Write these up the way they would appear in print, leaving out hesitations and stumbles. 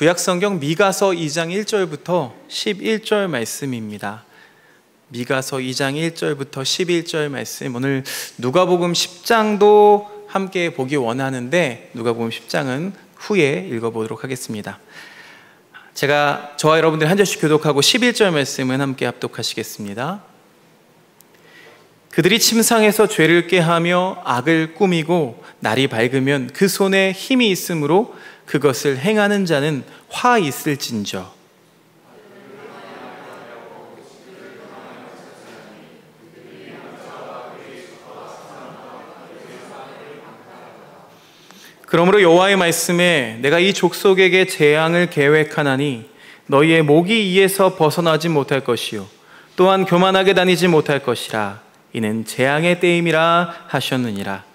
구약성경 미가서 2장 1절부터 11절 말씀입니다. 미가서 2장 1절부터 11절 말씀, 오늘 누가복음 10장도 함께 보기 원하는데 누가복음 10장은 후에 읽어보도록 하겠습니다. 저와 여러분들이 한 절씩 교독하고 11절 말씀은 함께 합독하시겠습니다. 그들이 침상에서 죄를 꾀하며 악을 꾸미고 날이 밝으면 그 손에 힘이 있으므로 그것을 행하는 자는 화 있을진저. 그러므로 여호와의 말씀에 내가 이 족속에게 재앙을 계획하나니 너희의 목이 이에서 벗어나지 못할 것이요 또한 교만하게 다니지 못할 것이라. 이는 재앙의 때임이라 하셨느니라.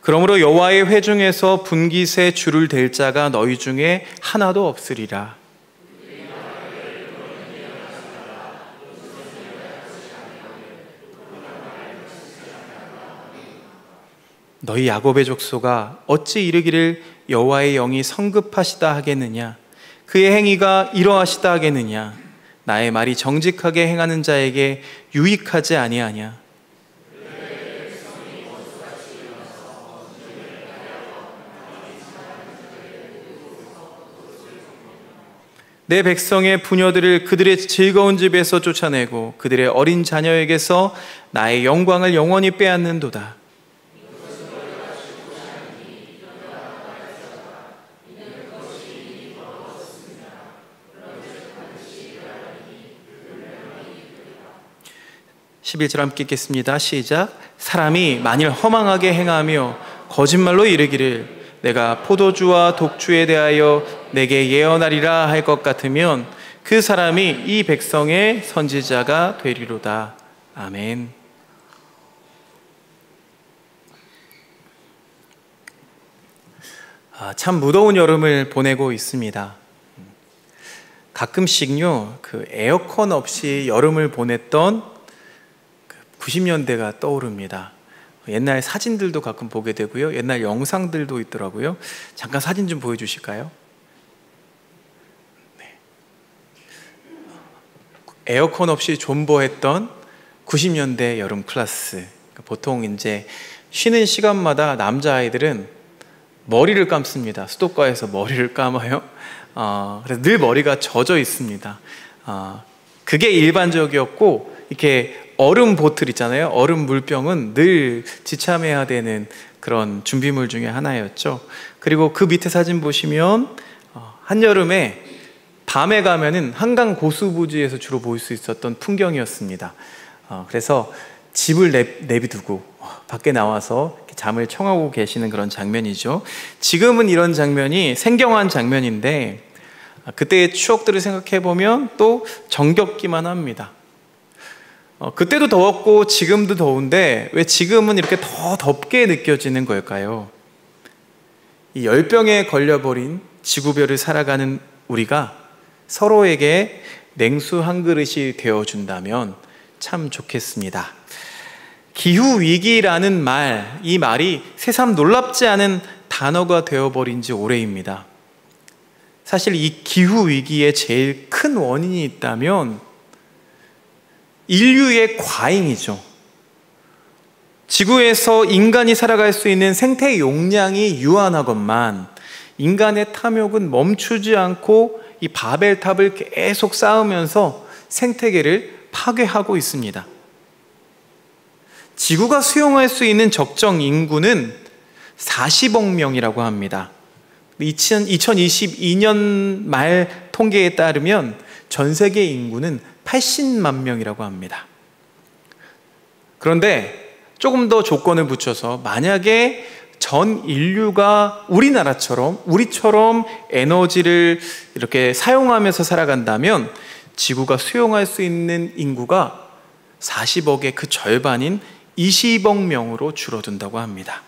그러므로 여호와의 회중에서 분깃에 줄을 댈 자가 너희 중에 하나도 없으리라. 너희 야곱의 족속아 어찌 이르기를 여호와의 영이 성급하시다 하겠느냐? 그의 행위가 이러하시다 하겠느냐? 나의 말이 정직하게 행하는 자에게 유익하지 아니하냐? 내 백성의 부녀들을 그들의 즐거운 집에서 쫓아내고 그들의 어린 자녀에게서 나의 영광을 영원히 빼앗는도다. (11절) 함께 읽겠습니다. 시작. 사람이 만일 허망하게 행하며 거짓말로 이르기를 내가 포도주와 독주에 대하여 내게 예언하리라 할 것 같으면 그 사람이 이 백성의 선지자가 되리로다. 아멘. 참 무더운 여름을 보내고 있습니다. 가끔씩요, 에어컨 없이 여름을 보냈던 90년대가 떠오릅니다. 옛날 사진들도 가끔 보게 되고요. 옛날 영상들도 있더라고요. 잠깐 사진 좀 보여주실까요? 네. 에어컨 없이 존버했던 90년대 여름 클래스. 보통 이제 쉬는 시간마다 남자아이들은 머리를 감습니다. 수도가에서 머리를 감아요. 그래서 늘 머리가 젖어 있습니다. 그게 일반적이었고, 이렇게 얼음 보틀 있잖아요. 얼음 물병은 늘 지참해야 되는 그런 준비물 중에 하나였죠. 그리고 그 밑에 사진 보시면 한여름에 밤에 가면은 한강 고수부지에서 주로 볼 수 있었던 풍경이었습니다. 그래서 집을 내비두고 밖에 나와서 잠을 청하고 계시는 그런 장면이죠. 지금은 이런 장면이 생경한 장면인데 그때의 추억들을 생각해 보면 또 정겹기만 합니다. 그때도 더웠고 지금도 더운데 왜 지금은 이렇게 더 덥게 느껴지는 걸까요? 이 열병에 걸려버린 지구별을 살아가는 우리가 서로에게 냉수 한 그릇이 되어준다면 참 좋겠습니다. 기후위기라는 말, 이 말이 새삼 놀랍지 않은 단어가 되어버린 지 오래입니다. 사실 이 기후위기의 제일 큰 원인이 있다면 인류의 과잉이죠. 지구에서 인간이 살아갈 수 있는 생태 용량이 유한하건만 인간의 탐욕은 멈추지 않고 이 바벨탑을 계속 쌓으면서 생태계를 파괴하고 있습니다. 지구가 수용할 수 있는 적정 인구는 40억 명이라고 합니다. 2022년 말 통계에 따르면 전 세계 인구는 80만 명이라고 합니다. 그런데 조금 더 조건을 붙여서 만약에 전 인류가 우리처럼 에너지를 이렇게 사용하면서 살아간다면 지구가 수용할 수 있는 인구가 40억의 그 절반인 20억 명으로 줄어든다고 합니다.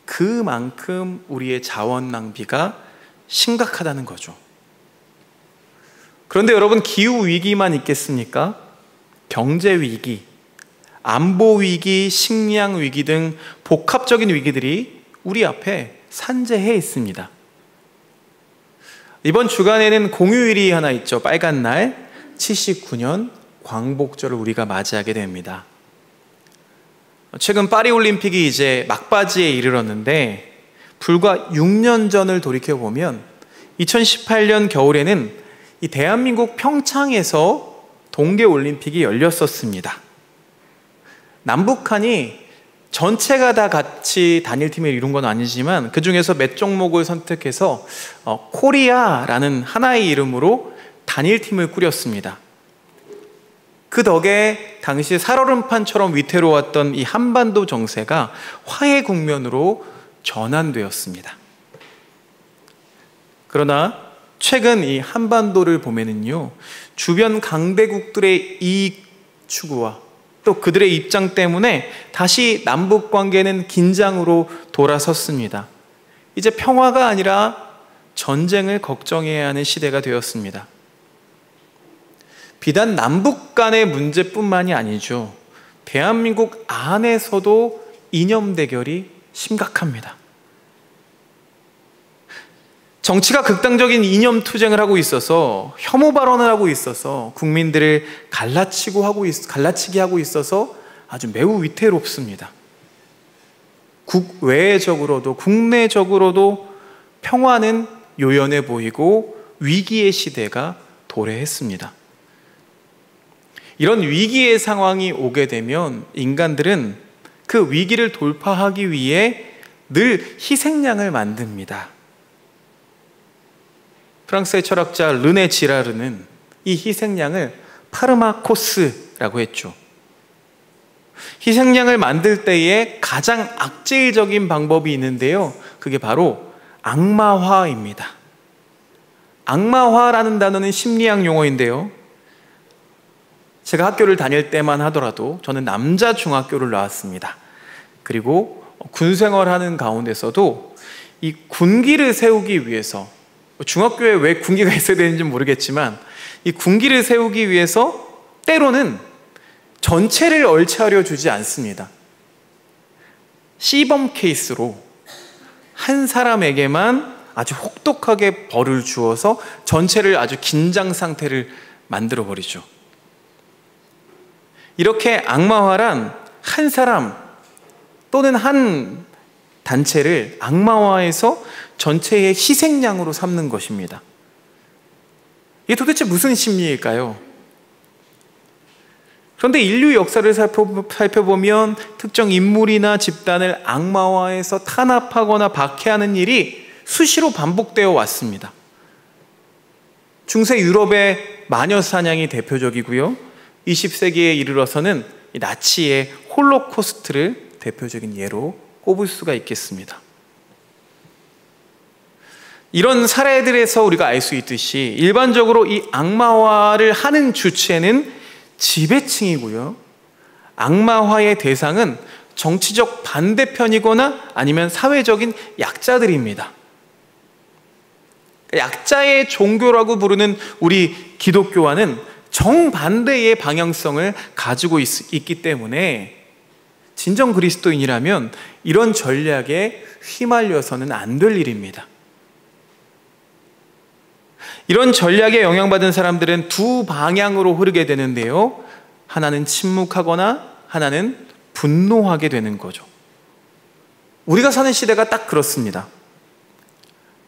그만큼 우리의 자원 낭비가 심각하다는 거죠. 그런데 여러분, 기후 위기만 있겠습니까? 경제 위기, 안보 위기, 식량 위기 등 복합적인 위기들이 우리 앞에 산재해 있습니다. 이번 주간에는 공휴일이 하나 있죠. 빨간 날, 79년 광복절을 우리가 맞이하게 됩니다. 최근 파리올림픽이 이제 막바지에 이르렀는데, 불과 6년 전을 돌이켜보면 2018년 겨울에는 이 대한민국 평창에서 동계올림픽이 열렸었습니다. 남북한이 전체가 다 같이 단일 팀을 이룬 건 아니지만 그 중에서 몇 종목을 선택해서 코리아라는 하나의 이름으로 단일 팀을 꾸렸습니다. 그 덕에 당시 살얼음판처럼 위태로웠던 이 한반도 정세가 화해 국면으로 전환되었습니다. 그러나 최근 이 한반도를 보면은요, 주변 강대국들의 이익 추구와 또 그들의 입장 때문에 다시 남북 관계는 긴장으로 돌아섰습니다. 이제 평화가 아니라 전쟁을 걱정해야 하는 시대가 되었습니다. 비단 남북 간의 문제뿐만이 아니죠. 대한민국 안에서도 이념 대결이 심각합니다. 정치가 극단적인 이념 투쟁을 하고 있어서, 혐오 발언을 하고 있어서 국민들을 갈라치게 하고 있어서 아주 매우 위태롭습니다. 국외적으로도 국내적으로도 평화는 요연해 보이고 위기의 시대가 도래했습니다. 이런 위기의 상황이 오게 되면 인간들은 그 위기를 돌파하기 위해 늘 희생양을 만듭니다. 프랑스의 철학자 르네 지라르는 이 희생양을 파르마코스라고 했죠. 희생양을 만들 때에 가장 악질적인 방법이 있는데요, 그게 바로 악마화입니다. 악마화라는 단어는 심리학 용어인데요, 제가 학교를 다닐 때만 하더라도 저는 남자 중학교를 나왔습니다. 그리고 군생활하는 가운데서도 이 군기를 세우기 위해서, 중학교에 왜 군기가 있어야 되는지 모르겠지만 이 군기를 세우기 위해서 때로는 전체를 얼차려 주지 않습니다. 시범 케이스로 한 사람에게만 아주 혹독하게 벌을 주어서 전체를 아주 긴장 상태를 만들어 버리죠. 이렇게 악마화란 한 사람 또는 한 단체를 악마화해서 전체의 희생양으로 삼는 것입니다. 이게 도대체 무슨 심리일까요? 그런데 인류 역사를 살펴보면 특정 인물이나 집단을 악마화해서 탄압하거나 박해하는 일이 수시로 반복되어 왔습니다. 중세 유럽의 마녀 사냥이 대표적이고요, 20세기에 이르러서는 나치의 홀로코스트를 대표적인 예로 꼽을 수가 있겠습니다. 이런 사례들에서 우리가 알 수 있듯이 일반적으로 이 악마화를 하는 주체는 지배층이고요, 악마화의 대상은 정치적 반대편이거나 아니면 사회적인 약자들입니다. 약자의 종교라고 부르는 우리 기독교와는 정반대의 방향성을 가지고 있기 때문에 진정 그리스도인이라면 이런 전략에 휘말려서는 안 될 일입니다. 이런 전략에 영향받은 사람들은 두 방향으로 흐르게 되는데요, 하나는 침묵하거나 하나는 분노하게 되는 거죠. 우리가 사는 시대가 딱 그렇습니다.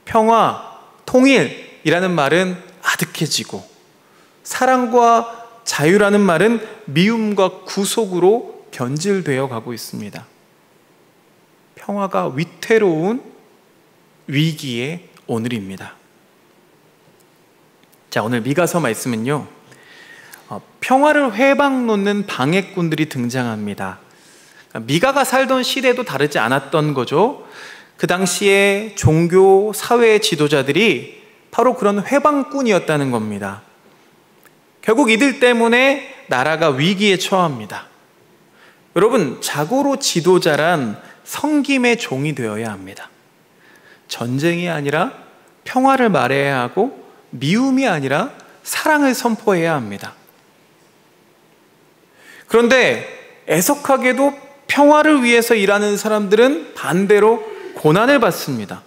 평화, 통일이라는 말은 아득해지고 사랑과 자유라는 말은 미움과 구속으로 변질되어 가고 있습니다. 평화가 위태로운 위기의 오늘입니다. 자, 오늘 미가서 말씀은요, 평화를 회방 놓는 방해꾼들이 등장합니다. 미가가 살던 시대도 다르지 않았던 거죠. 그 당시에 종교, 사회 지도자들이 바로 그런 회방꾼이었다는 겁니다. 결국 이들 때문에 나라가 위기에 처합니다. 여러분, 자고로 지도자란 성김의 종이 되어야 합니다. 전쟁이 아니라 평화를 말해야 하고 미움이 아니라 사랑을 선포해야 합니다. 그런데 애석하게도 평화를 위해서 일하는 사람들은 반대로 고난을 받습니다.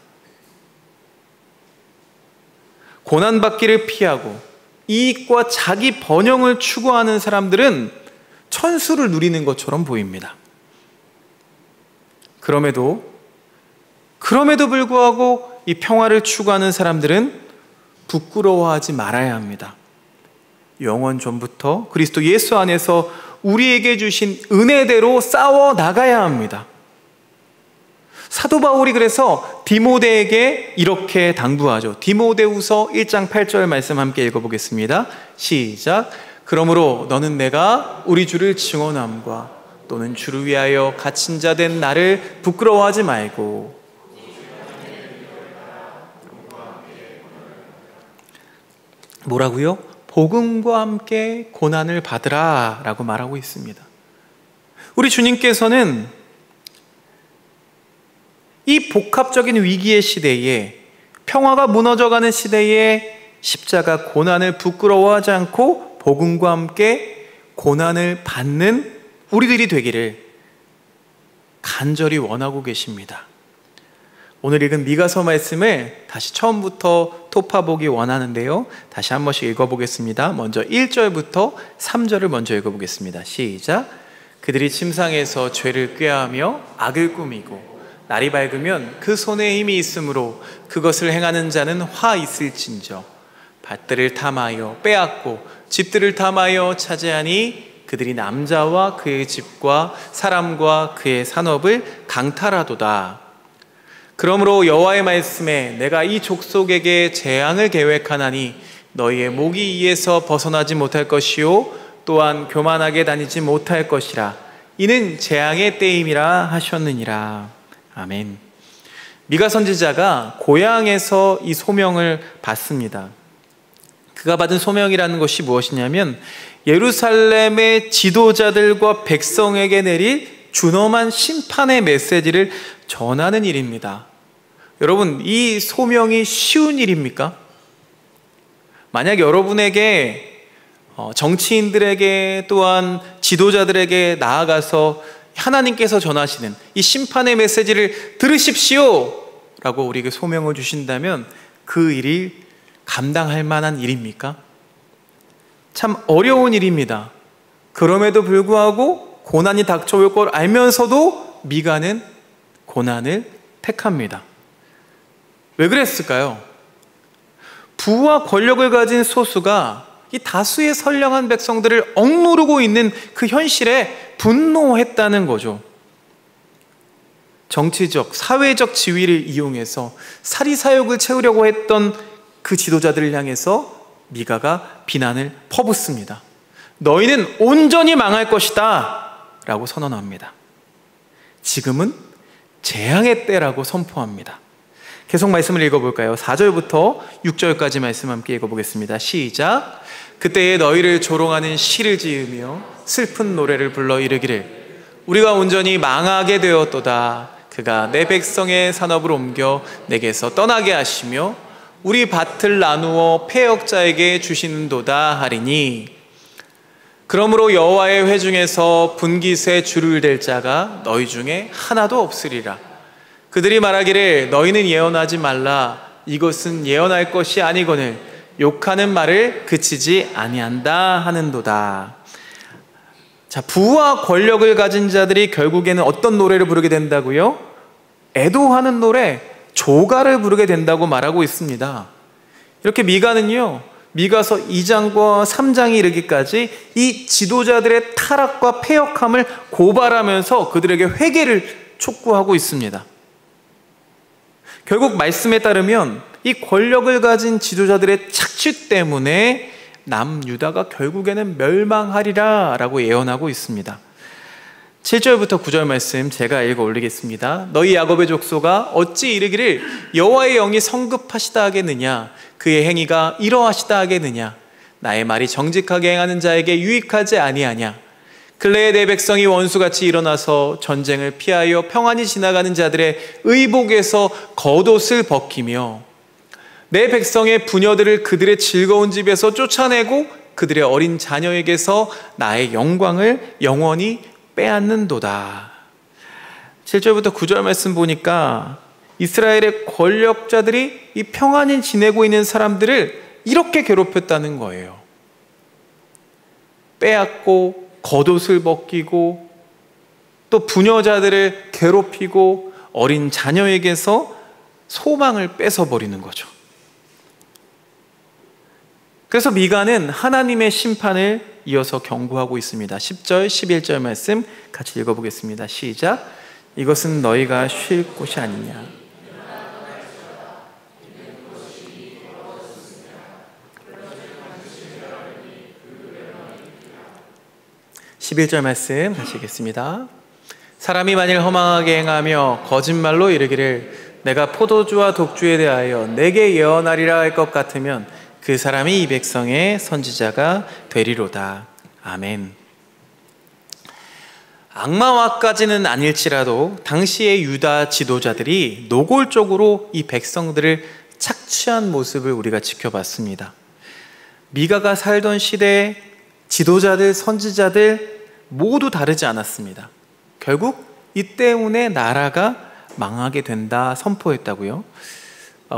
고난받기를 피하고 이익과 자기 번영을 추구하는 사람들은 천수를 누리는 것처럼 보입니다. 그럼에도 불구하고 이 평화를 추구하는 사람들은 부끄러워하지 말아야 합니다. 영원 전부터 그리스도 예수 안에서 우리에게 주신 은혜대로 싸워 나가야 합니다. 사도 바울이 그래서 디모데에게 이렇게 당부하죠. 디모데후서 1장 8절 말씀 함께 읽어보겠습니다. 시작. 그러므로 너는 내가 우리 주를 증언함과 또는 주를 위하여 갇힌 자 된 나를 부끄러워하지 말고 뭐라고요? 복음과 함께 고난을 받으라 라고 말하고 있습니다. 우리 주님께서는 이 복합적인 위기의 시대에, 평화가 무너져가는 시대에 십자가 고난을 부끄러워하지 않고 복음과 함께 고난을 받는 우리들이 되기를 간절히 원하고 계십니다. 오늘 읽은 미가서 말씀을 다시 처음부터 토파보기 원하는데요, 다시 한 번씩 읽어보겠습니다. 먼저 1절부터 3절을 먼저 읽어보겠습니다. 시작. 그들이 침상에서 죄를 꾀하며 악을 꾸미고 날이 밝으면 그 손에 힘이 있으므로 그것을 행하는 자는 화 있을진저 밭들을 탐하여 빼앗고 집들을 탐하여 차지하니 그들이 남자와 그의 집과 사람과 그의 산업을 강탈하도다. 그러므로 여호와의 말씀에 내가 이 족속에게 재앙을 계획하나니 너희의 목이 이에서 벗어나지 못할 것이요 또한 교만하게 다니지 못할 것이라. 이는 재앙의 때임이라 하셨느니라. 아멘. 미가 선지자가 고향에서 이 소명을 받습니다. 그가 받은 소명이라는 것이 무엇이냐면 예루살렘의 지도자들과 백성에게 내릴 준엄한 심판의 메시지를 전하는 일입니다. 여러분, 이 소명이 쉬운 일입니까? 만약 여러분에게 정치인들에게 또한 지도자들에게 나아가서 하나님께서 전하시는 이 심판의 메시지를 들으십시오 라고 우리에게 소명을 주신다면 그 일이 감당할 만한 일입니까? 참 어려운 일입니다. 그럼에도 불구하고 고난이 닥쳐올 걸 알면서도 미가는 고난을 택합니다. 왜 그랬을까요? 부와 권력을 가진 소수가 이 다수의 선량한 백성들을 억누르고 있는 그 현실에 분노했다는 거죠. 정치적, 사회적 지위를 이용해서 사리사욕을 채우려고 했던 그 지도자들을 향해서 미가가 비난을 퍼붓습니다. 너희는 온전히 망할 것이다 라고 선언합니다. 지금은 재앙의 때라고 선포합니다. 계속 말씀을 읽어볼까요? 4절부터 6절까지 말씀 함께 읽어보겠습니다. 시작. 그때에 너희를 조롱하는 시를 지으며 슬픈 노래를 불러 이르기를 우리가 온전히 망하게 되었도다. 그가 내 백성의 산업을 옮겨 내게서 떠나게 하시며 우리 밭을 나누어 패역자에게 주시는도다 하리니 그러므로 여호와의 회중에서 분깃에 줄을 댈 자가 너희 중에 하나도 없으리라. 그들이 말하기를 너희는 예언하지 말라. 이것은 예언할 것이 아니거늘 욕하는 말을 그치지 아니한다 하는도다. 자, 부와 권력을 가진 자들이 결국에는 어떤 노래를 부르게 된다고요? 애도하는 노래, 조가를 부르게 된다고 말하고 있습니다. 이렇게 미가는요, 미가서 2장과 3장이 이르기까지 이 지도자들의 타락과 패역함을 고발하면서 그들에게 회개를 촉구하고 있습니다. 결국 말씀에 따르면 이 권력을 가진 지도자들의 착취 때문에 남유다가 결국에는 멸망하리라 라고 예언하고 있습니다. 7절부터 9절 말씀 제가 읽어 올리겠습니다. 너희 야곱의 족속아 어찌 이르기를 여호와의 영이 성급하시다 하겠느냐 그의 행위가 이러하시다 하겠느냐 나의 말이 정직하게 행하는 자에게 유익하지 아니하냐 근래에 내 백성이 원수같이 일어나서 전쟁을 피하여 평안히 지나가는 자들의 의복에서 겉옷을 벗기며 내 백성의 부녀들을 그들의 즐거운 집에서 쫓아내고 그들의 어린 자녀에게서 나의 영광을 영원히 빼앗는도다. 7절부터 9절 말씀 보니까 이스라엘의 권력자들이 이 평안히 지내고 있는 사람들을 이렇게 괴롭혔다는 거예요. 빼앗고 겉옷을 벗기고 또 부녀자들을 괴롭히고 어린 자녀에게서 소망을 뺏어버리는 거죠. 그래서 미가는 하나님의 심판을 이어서 경고하고 있습니다. 10절, 11절 말씀 같이 읽어보겠습니다. 시작. 이것은 너희가 쉴 곳이 아니냐. 11절 말씀 다시 읽겠습니다. 사람이 만일 허망하게 행하며 거짓말로 이르기를 내가 포도주와 독주에 대하여 내게 예언하리라 할 것 같으면 그 사람이 이 백성의 선지자가 되리로다. 아멘. 악마화까지는 아닐지라도 당시의 유다 지도자들이 노골적으로 이 백성들을 착취한 모습을 우리가 지켜봤습니다. 미가가 살던 시대에 지도자들, 선지자들 모두 다르지 않았습니다. 결국 이 때문에 나라가 망하게 된다 선포했다고요.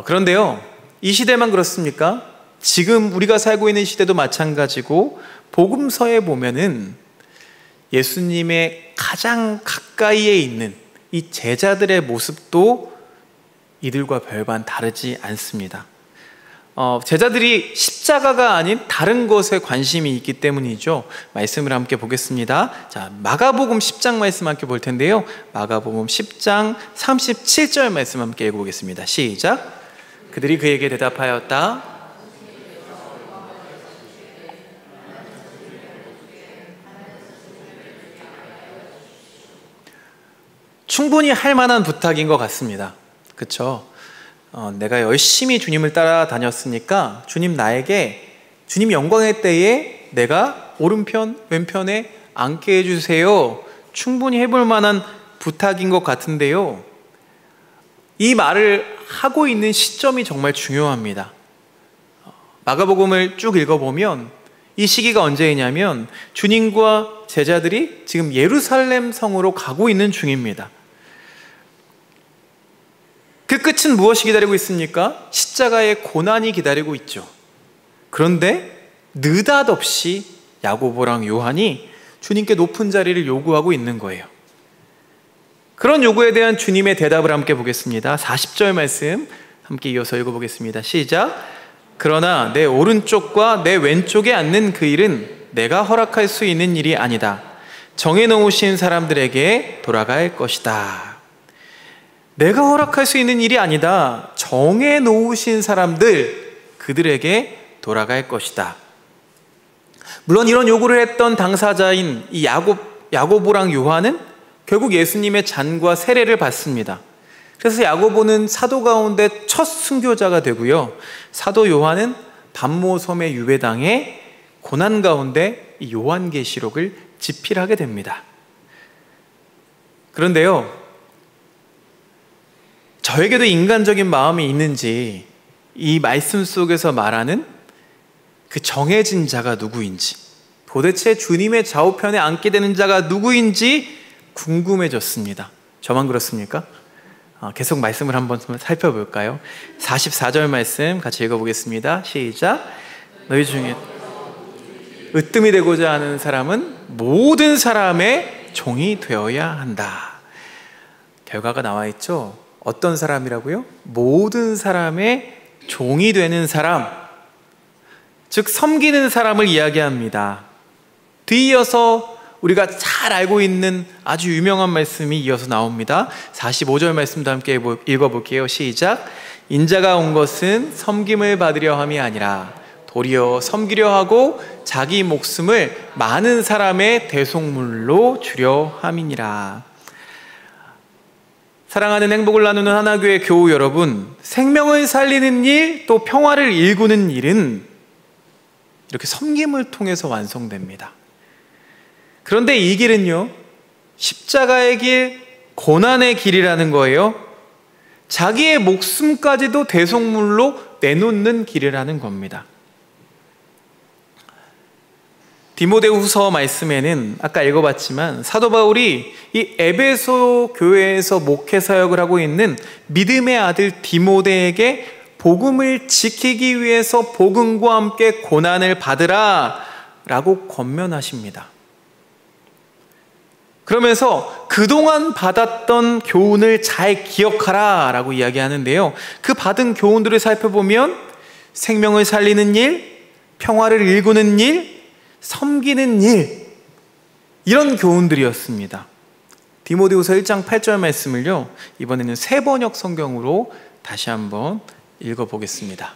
그런데요, 이 시대만 그렇습니까? 지금 우리가 살고 있는 시대도 마찬가지고 복음서에 보면은 예수님의 가장 가까이에 있는 이 제자들의 모습도 이들과 별반 다르지 않습니다. 제자들이 십자가가 아닌 다른 것에 관심이 있기 때문이죠. 말씀을 함께 보겠습니다. 자, 마가복음 10장 말씀 함께 볼 텐데요. 마가복음 10장 37절 말씀 함께 읽어보겠습니다. 시작. 그들이 그에게 대답하였다. 충분히 할 만한 부탁인 것 같습니다. 그렇죠? 내가 열심히 주님을 따라다녔으니까 주님 나에게 주님 영광의 때에 내가 오른편 왼편에 앉게 해주세요. 충분히 해볼 만한 부탁인 것 같은데요, 이 말을 하고 있는 시점이 정말 중요합니다. 마가복음을 쭉 읽어보면 이 시기가 언제이냐면 주님과 제자들이 지금 예루살렘 성으로 가고 있는 중입니다. 그 끝은 무엇이 기다리고 있습니까? 십자가의 고난이 기다리고 있죠. 그런데 느닷없이 야고보랑 요한이 주님께 높은 자리를 요구하고 있는 거예요. 그런 요구에 대한 주님의 대답을 함께 보겠습니다. 40절 말씀 함께 이어서 읽어보겠습니다. 시작. 그러나 내 오른쪽과 내 왼쪽에 앉는 그 일은 내가 허락할 수 있는 일이 아니다. 정해놓으신 사람들에게 돌아갈 것이다. 내가 허락할 수 있는 일이 아니다. 정해놓으신 사람들, 그들에게 돌아갈 것이다. 물론 이런 요구를 했던 당사자인 이 야고보랑 요한은 결국 예수님의 잔과 세례를 받습니다. 그래서 야고보는 사도 가운데 첫 순교자가 되고요, 사도 요한은 반모섬에 유배당해 고난 가운데 이 요한계시록을 집필하게 됩니다. 그런데요, 저에게도 인간적인 마음이 있는지 이 말씀 속에서 말하는 그 정해진 자가 누구인지, 도대체 주님의 좌우편에 앉게 되는 자가 누구인지 궁금해졌습니다. 저만 그렇습니까? 계속 말씀을 한번 살펴볼까요? 44절 말씀 같이 읽어보겠습니다. 시작. 너희 중에 으뜸이 되고자 하는 사람은 모든 사람의 종이 되어야 한다. 결과가 나와 있죠. 어떤 사람이라고요? 모든 사람의 종이 되는 사람, 즉 섬기는 사람을 이야기합니다. 뒤이어서 우리가 잘 알고 있는 아주 유명한 말씀이 이어서 나옵니다. 45절 말씀도 함께 읽어볼게요. 시작. 인자가 온 것은 섬김을 받으려 함이 아니라 도리어 섬기려 하고 자기 목숨을 많은 사람의 대속물로 주려 함이니라. 사랑하는 행복을 나누는 하나교회 교우 여러분, 생명을 살리는 일, 또 평화를 일구는 일은 이렇게 섬김을 통해서 완성됩니다. 그런데 이 길은요, 십자가의 길, 고난의 길이라는 거예요. 자기의 목숨까지도 대속물로 내놓는 길이라는 겁니다. 디모데후서 말씀에는 아까 읽어봤지만 사도 바울이 이 에베소 교회에서 목회 사역을 하고 있는 믿음의 아들 디모데에게 복음을 지키기 위해서 복음과 함께 고난을 받으라 라고 권면하십니다. 그러면서 그동안 받았던 교훈을 잘 기억하라 라고 이야기하는데요, 그 받은 교훈들을 살펴보면 생명을 살리는 일, 평화를 일구는 일, 섬기는 일, 이런 교훈들이었습니다. 디모데후서 1장 8절 말씀을요, 이번에는 새번역 성경으로 다시 한번 읽어보겠습니다.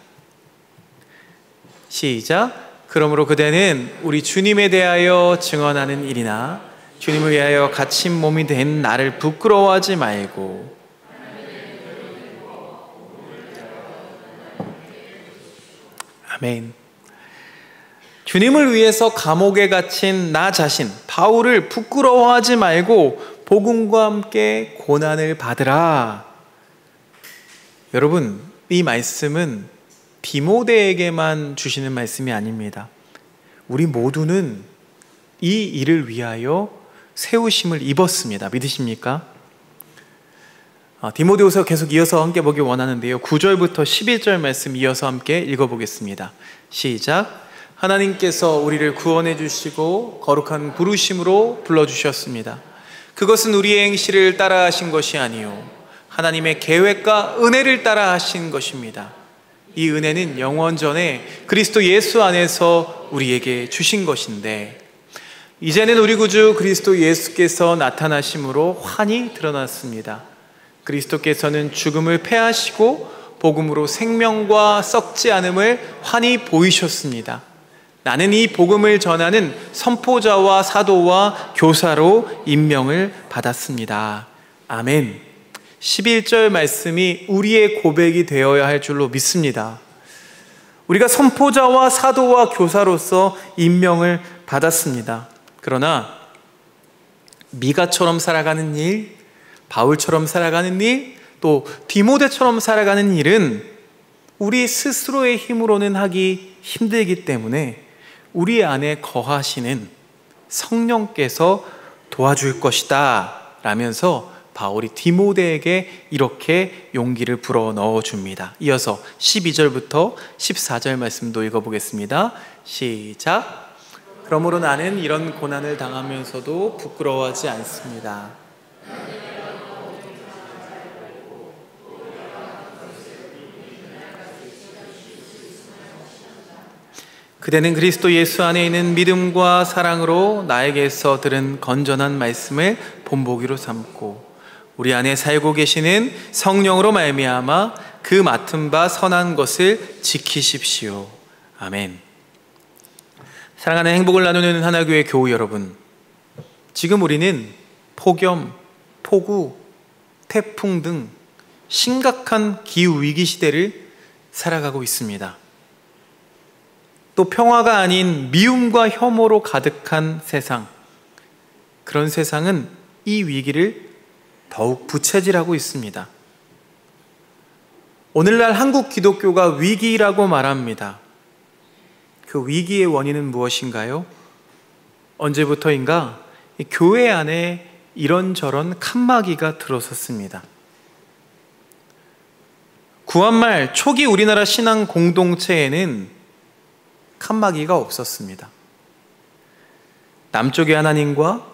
시작. 그러므로 그대는 우리 주님에 대하여 증언하는 일이나 주님을 위하여 갇힌 몸이 된 나를 부끄러워하지 말고 아멘. 주님을 위해서 감옥에 갇힌 나 자신 바울을 부끄러워하지 말고 복음과 함께 고난을 받으라. 여러분, 이 말씀은 디모데에게만 주시는 말씀이 아닙니다. 우리 모두는 이 일을 위하여 세우심을 입었습니다. 믿으십니까? 디모데후서 계속 이어서 함께 보기 원하는데요, 9절부터 11절 말씀 이어서 함께 읽어보겠습니다. 시작. 하나님께서 우리를 구원해 주시고 거룩한 부르심으로 불러주셨습니다. 그것은 우리의 행실을 따라 하신 것이 아니요 하나님의 계획과 은혜를 따라 하신 것입니다. 이 은혜는 영원 전에 그리스도 예수 안에서 우리에게 주신 것인데 이제는 우리 구주 그리스도 예수께서 나타나심으로 환히 드러났습니다. 그리스도께서는 죽음을 패하시고 복음으로 생명과 썩지 않음을 환히 보이셨습니다. 나는 이 복음을 전하는 선포자와 사도와 교사로 임명을 받았습니다. 아멘. 11절 말씀이 우리의 고백이 되어야 할 줄로 믿습니다. 우리가 선포자와 사도와 교사로서 임명을 받았습니다. 그러나 미가처럼 살아가는 일, 바울처럼 살아가는 일, 또 디모데처럼 살아가는 일은 우리 스스로의 힘으로는 하기 힘들기 때문에 우리 안에 거하시는 성령께서 도와줄 것이다 라면서 바울이 디모데에게 이렇게 용기를 불어 넣어줍니다. 이어서 12절부터 14절 말씀도 읽어보겠습니다. 시작. 그러므로 나는 이런 고난을 당하면서도 부끄러워하지 않습니다. 그대는 그리스도 예수 안에 있는 믿음과 사랑으로 나에게서 들은 건전한 말씀을 본보기로 삼고 우리 안에 살고 계시는 성령으로 말미암아 그 맡은 바 선한 것을 지키십시오. 아멘. 사랑하는 행복을 나누는 하나교회 교우 여러분, 지금 우리는 폭염, 폭우, 태풍 등 심각한 기후위기 시대를 살아가고 있습니다. 또 평화가 아닌 미움과 혐오로 가득한 세상, 그런 세상은 이 위기를 더욱 부채질하고 있습니다. 오늘날 한국 기독교가 위기라고 말합니다. 그 위기의 원인은 무엇인가요? 언제부터인가 교회 안에 이런저런 칸막이가 들어섰습니다. 구한말 초기 우리나라 신앙 공동체에는 칸막이가 없었습니다. 남쪽의 하나님과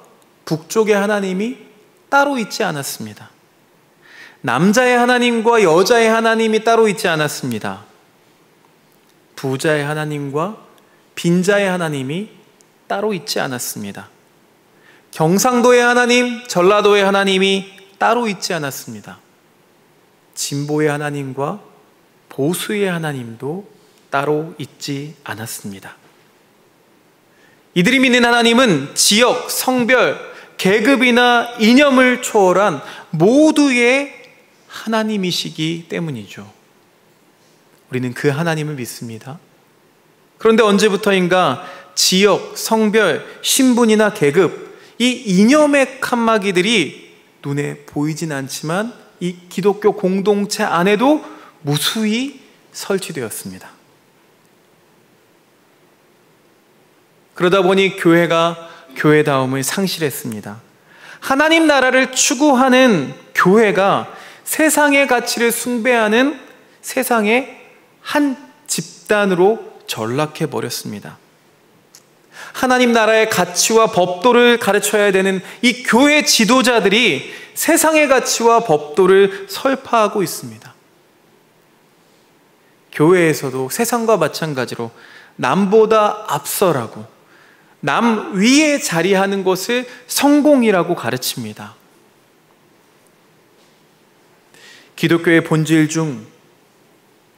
북쪽의 하나님이 따로 있지 않았습니다. 남자의 하나님과 여자의 하나님이 따로 있지 않았습니다. 부자의 하나님과 빈자의 하나님이 따로 있지 않았습니다. 경상도의 하나님, 전라도의 하나님이 따로 있지 않았습니다. 진보의 하나님과 보수의 하나님도 따로 있지 않았습니다. 이들이 믿는 하나님은 지역, 성별, 계급이나 이념을 초월한 모두의 하나님이시기 때문이죠. 우리는 그 하나님을 믿습니다. 그런데 언제부터인가 지역, 성별, 신분이나 계급, 이 이념의 칸막이들이 눈에 보이진 않지만 이 기독교 공동체 안에도 무수히 설치되었습니다. 그러다 보니 교회가 교회다움을 상실했습니다. 하나님 나라를 추구하는 교회가 세상의 가치를 숭배하는 세상의 한 집단으로 전락해 버렸습니다. 하나님 나라의 가치와 법도를 가르쳐야 되는 이 교회 지도자들이 세상의 가치와 법도를 설파하고 있습니다. 교회에서도 세상과 마찬가지로 남보다 앞서라고, 남 위에 자리하는 것을 성공이라고 가르칩니다. 기독교의 본질 중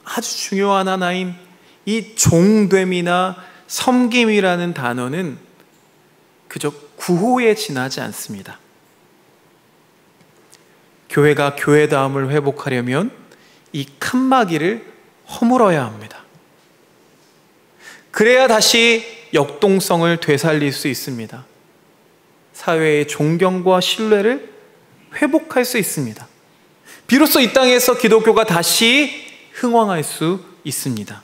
아주 중요한 하나인 이 종됨이나 섬김이라는 단어는 그저 구호에 지나지 않습니다. 교회가 교회다움을 회복하려면 이 칸막이를 허물어야 합니다. 그래야 다시 역동성을 되살릴 수 있습니다. 사회의 존경과 신뢰를 회복할 수 있습니다. 비로소 이 땅에서 기독교가 다시 흥왕할 수 있습니다.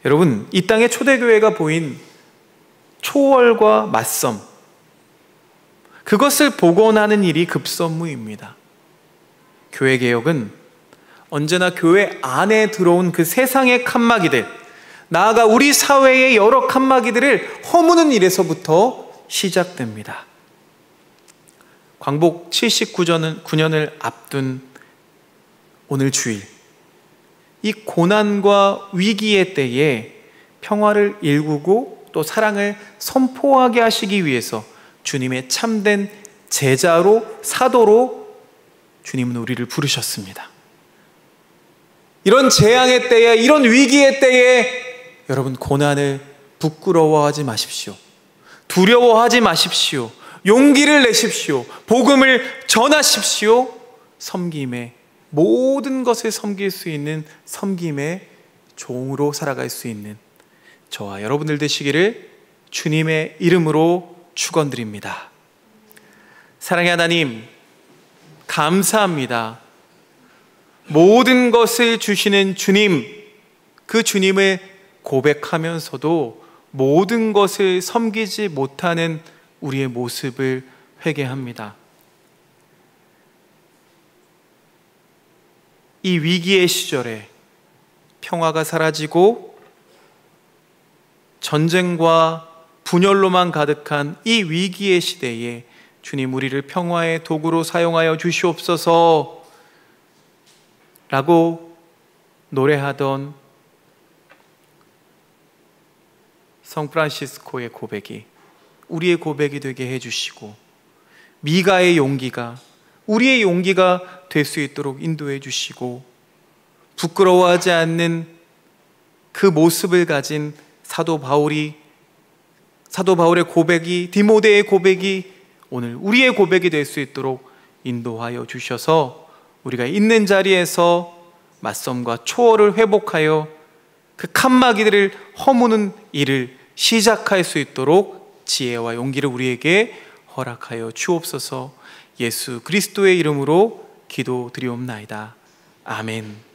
여러분, 이 땅의 초대교회가 보인 초월과 맞섬, 그것을 복원하는 일이 급선무입니다. 교회개혁은 언제나 교회 안에 들어온 그 세상의 칸막이들, 나아가 우리 사회의 여러 칸막이들을 허무는 일에서부터 시작됩니다. 광복 79년을 앞둔 오늘 주일, 이 고난과 위기의 때에 평화를 일구고 또 사랑을 선포하게 하시기 위해서 주님의 참된 제자로, 사도로 주님은 우리를 부르셨습니다. 이런 재앙의 때에, 이런 위기의 때에 여러분, 고난을 부끄러워하지 마십시오. 두려워하지 마십시오. 용기를 내십시오. 복음을 전하십시오. 섬김의 모든 것을 섬길 수 있는 섬김의 종으로 살아갈 수 있는 저와 여러분들 되시기를 주님의 이름으로 축원드립니다. 사랑의 하나님, 감사합니다. 모든 것을 주시는 주님, 그 주님을 고백하면서도 모든 것을 섬기지 못하는 우리의 모습을 회개합니다. 이 위기의 시절에 평화가 사라지고 전쟁과 분열로만 가득한 이 위기의 시대에 주님, 우리를 평화의 도구로 사용하여 주시옵소서 라고 노래하던 성 프란시스코의 고백이 우리의 고백이 되게 해주시고, 미가의 용기가 우리의 용기가 될 수 있도록 인도해 주시고, 부끄러워하지 않는 그 모습을 가진 사도 바울의 고백이, 디모데의 고백이 오늘 우리의 고백이 될 수 있도록 인도하여 주셔서 우리가 있는 자리에서 맞섬과 초월을 회복하여 그 칸막이들을 허무는 일을 시작할 수 있도록 지혜와 용기를 우리에게 허락하여 주옵소서. 예수 그리스도의 이름으로 기도드리옵나이다. 아멘.